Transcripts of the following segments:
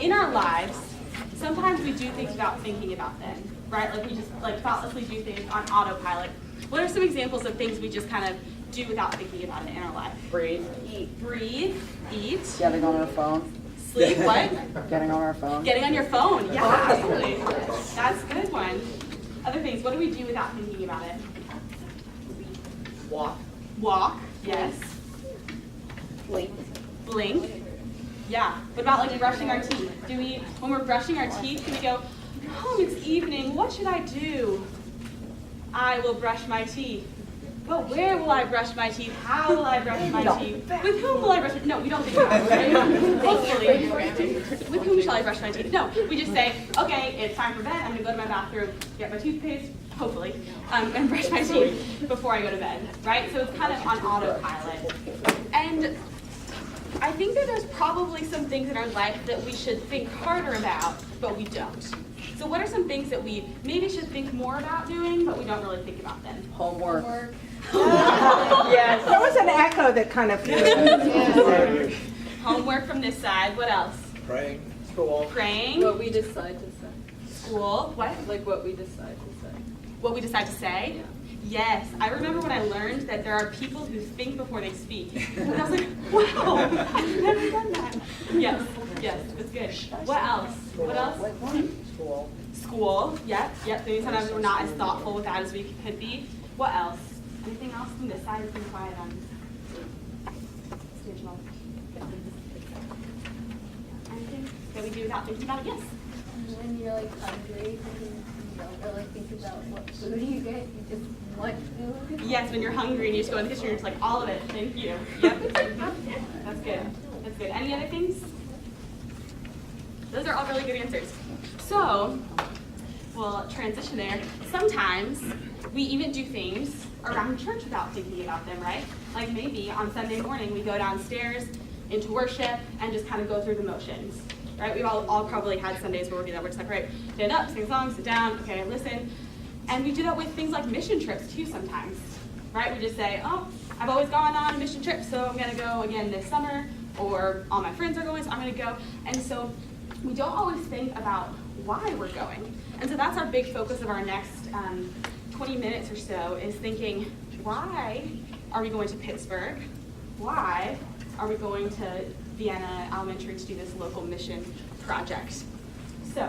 In our lives, sometimes we do things without thinking about them, right? Like we just thoughtlessly do things on autopilot. What are some examples of things we just kind of do without thinking about it in our life? Breathe. Eat. Breathe. Eat. Getting on our phone. Sleep. What? Getting on our phone. Getting on your phone. Yeah, absolutely. That's a good one. Other things. What do we do without thinking about it? Walk. Walk. Yes. Blink. Blink. Yeah. What about like brushing our teeth? Do we, when we're brushing our teeth, do we go, oh, it's evening, what should I do? I will brush my teeth. But where will I brush my teeth? How will I brush my teeth? With whom will I brush my teeth? No, we don't think about it, right? Hopefully. With whom shall I brush my teeth? No, we just say, okay, it's time for bed. I'm going to go to my bathroom, get my toothpaste, hopefully, and brush my teeth before I go to bed, right? So it's kind of on autopilot. And I think that there's probably some things in our life that we should think harder about, but we don't. So what are some things that we maybe should think more about doing, but we don't really think about them? Homework. Yes, there was an echo that kind of. Homework from this side. What else? Praying. School. Praying. What we decide to say. School. What? Like what we decide to say. What we decide to say? Yeah. Yes. I remember when I learned that there are people who think before they speak. And I was like, wow, I've never done that. Yes. Yes. It's good. What else? What else? School. School. Yep. Yep. Maybe sometimes we're not as thoughtful with that as we could be. What else? Anything else from this side? It's been quiet on stage mode. Anything that we do without thinking about it? Yes. When you're like hungry, you don't really think about what food you get, you just want food. Yes, when you're hungry and you just go in the kitchen, you're just like, all of it, thank you. Yep. That's good. That's good. Any other things? Those are all really good answers. So, we'll transition there. Sometimes we even do things around church without thinking about them, right? Like maybe on Sunday morning we go downstairs into worship and just kind of go through the motions, right? We've all probably had Sundays where we do that. We're just like, right, stand up, sing a song, sit down, okay, listen. And we do that with things like mission trips too sometimes, right? We just say, oh, I've always gone on a mission trip, so I'm gonna go again this summer, or all my friends are going, so I'm gonna go. And so we don't always think about why we're going. And so that's our big focus of our next 20 minutes or so, is thinking, why are we going to Pittsburgh? Why are we going to Vienna Elementary to do this local mission project? So,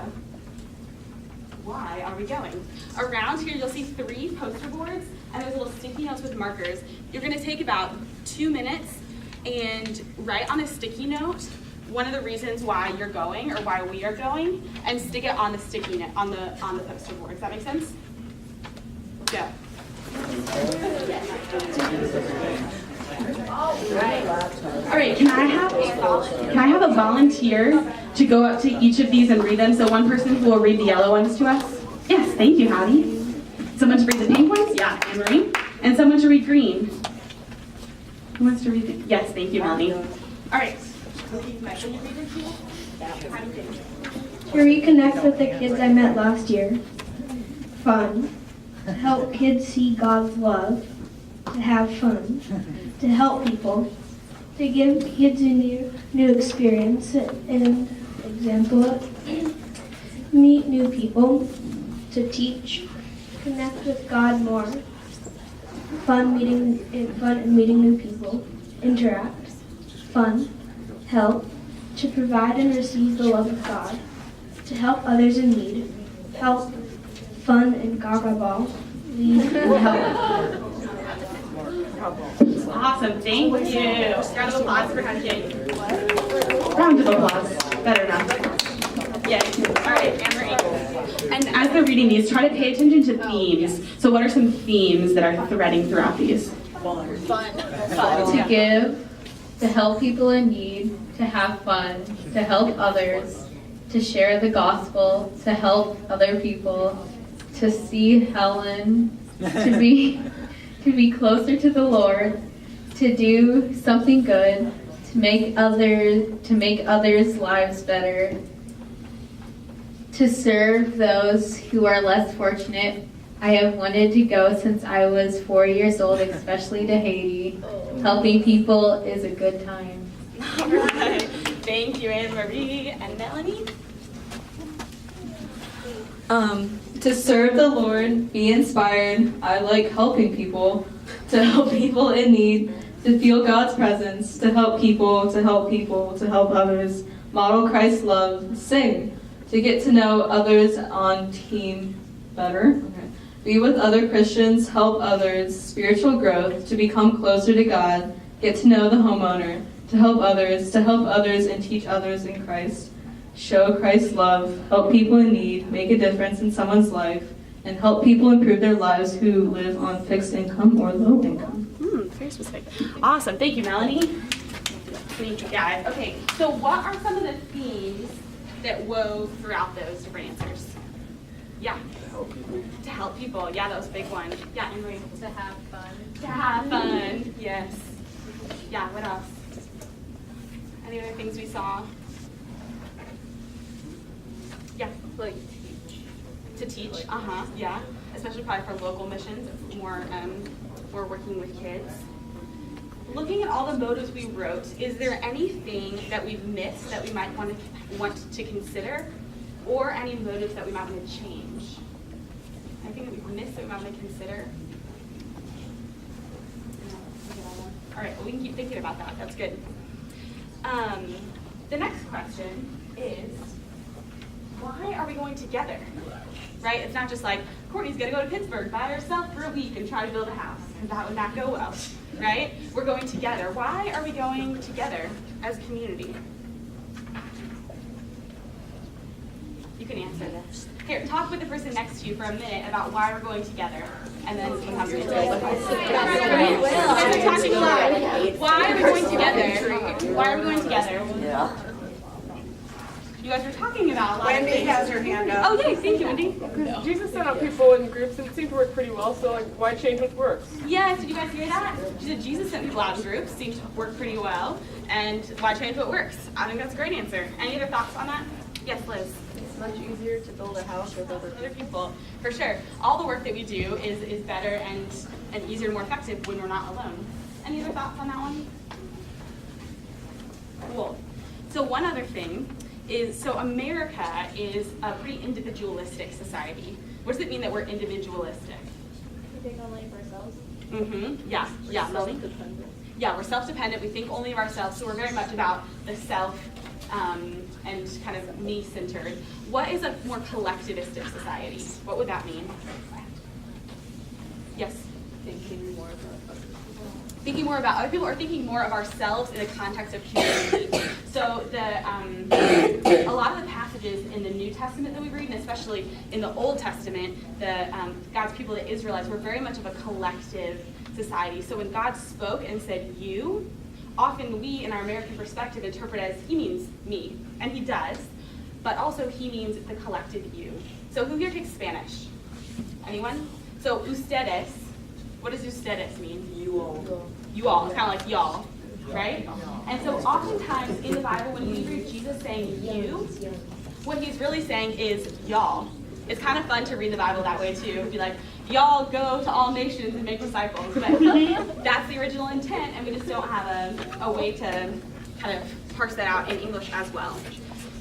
why are we going? Around here you'll see 3 poster boards, and there's little sticky notes with markers. You're gonna take about 2 minutes and write on a sticky note one of the reasons why you're going, or why we are going, and stick it on the sticky note, on the poster board. Does that make sense? Go. All right, can I have a volunteer to go up to each of these and read them? So one person who will read the yellow ones to us? Yes, thank you, Howdy. Someone to read the pink ones? Yeah, Anne-Marie. And someone to read green. Who wants to read it? Yes, thank you, Melanie. All right. To reconnect with the kids I met last year. Fun. To help kids see God's love. To have fun. To help people. To give kids a new experience and example. Meet new people. To teach. Connect with God more. Fun and meeting new people. Interact. Fun. Help. To provide and receive the love of God. To help others in need. Help. Fun and gaga ball. Lead and help. Awesome, thank you. Round of applause for Hunting. Round of applause. Better enough. Yay. All right, Anne-Marie. And as they're reading these, try to pay attention to themes. So what are some themes that are threading throughout these? Fun. To give, to help people in need, to have fun, to help others, to share the gospel, to help other people, to see Helen, to be closer to the Lord, to do something good, to make others' lives better, to serve those who are less fortunate. I have wanted to go since I was 4 years old, especially to Haiti. Helping people is a good time. All right. Thank you, Anne Marie and Melanie. To serve the Lord, be inspired. I like helping people, to help people in need, to feel God's presence, to help people, to help people, to help others, model Christ's love, sing, to get to know others on team better, be with other Christians, help others, spiritual growth, to become closer to God, get to know the homeowner, to help others and teach others in Christ, show Christ's love, help people in need, make a difference in someone's life, and help people improve their lives who live on fixed income or low income. Very specific. Awesome. Thank you, Melanie. Thank you, guys. Okay, so what are some of the themes that wove throughout those different answers? Yeah. To help people. Yeah, that was a big one. Yeah, Emery. To have fun. To have fun. Yes. Yeah, what else? Any other things we saw? Yeah. Like teach. To teach. Yeah. Especially probably for local missions. It's more we're working with kids. Looking at all the motives we wrote, is there anything that we've missed that we might want to consider, or any motives that we might want to change? Anything that we've missed that we might want to consider? All right, well, we can keep thinking about that. That's good. The next question is, why are we going together? Right? It's not just like, Courtney's going to go to Pittsburgh by herself for a week and try to build a house, because that would not go well, right? We're going together. Why are we going together as a community? You can answer this. Here, talk with the person next to you for a minute about why we're going together, and then we'll have to answer it. Why are we going together? Why are we going together? Yeah. You guys were talking about a lot of Wendy things. has her hand up. Oh, yay, thank you, Wendy. Jesus set up people in groups and it seemed to work pretty well, so like, why change what works? Yes, did you guys hear that? She said Jesus sent people out in groups, seemed to work pretty well, and why change what works? I think that's a great answer. Any other thoughts on that? Yes, Liz. It's much easier to build a house with Other people, for sure. All the work that we do is better and easier and more effective when we're not alone. Any other thoughts on that one? Cool. So one other thing is, so America is a pretty individualistic society. What does it mean that we're individualistic? We think only of ourselves. Yeah, Melanie? Yeah, we're self-dependent. We think only of ourselves, so we're very much about the self and kind of me-centered. What is a more collectivistic society? What would that mean? Yes? thinking more about other people. Thinking more about other people, or thinking more of ourselves in the context of community. So a lot of the passages in the New Testament that we read, and especially in the Old Testament, God's people, the Israelites, were very much of a collective society. So when God spoke and said you, often we, in our American perspective, interpret as he means me, and he does, but also he means the collective you. So who here takes Spanish? Anyone? So ustedes, what does ustedes mean? You all. You all, it's kind of like y'all, right? And so oftentimes in the Bible, when we read Jesus saying you, what he's really saying is y'all. It's kind of fun to read the Bible that way too. Be like, y'all go to all nations and make disciples. But that's the original intent, and we just don't have a way to kind of parse that out in English as well.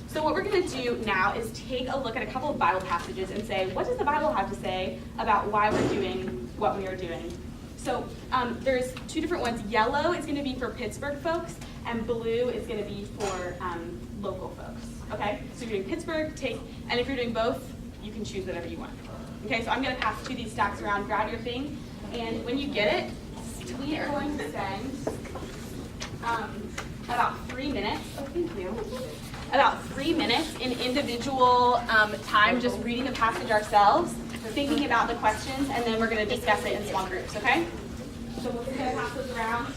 So what we're going to do now is take a look at a couple of Bible passages and say, what does the Bible have to say about why we're doing what we are doing? So there's two different ones. Yellow is going to be for Pittsburgh folks, and blue is going to be for local folks. Okay? So if you're doing Pittsburgh, and if you're doing both, you can choose whatever you want. Okay, so I'm going to pass two of these stacks around, grab your thing, and when you get it, we are going to spend about 3 minutes, about 3 minutes in individual time just reading the passage ourselves, thinking about the questions, and then we're going to discuss it in small groups, okay? So we're going to pass those around.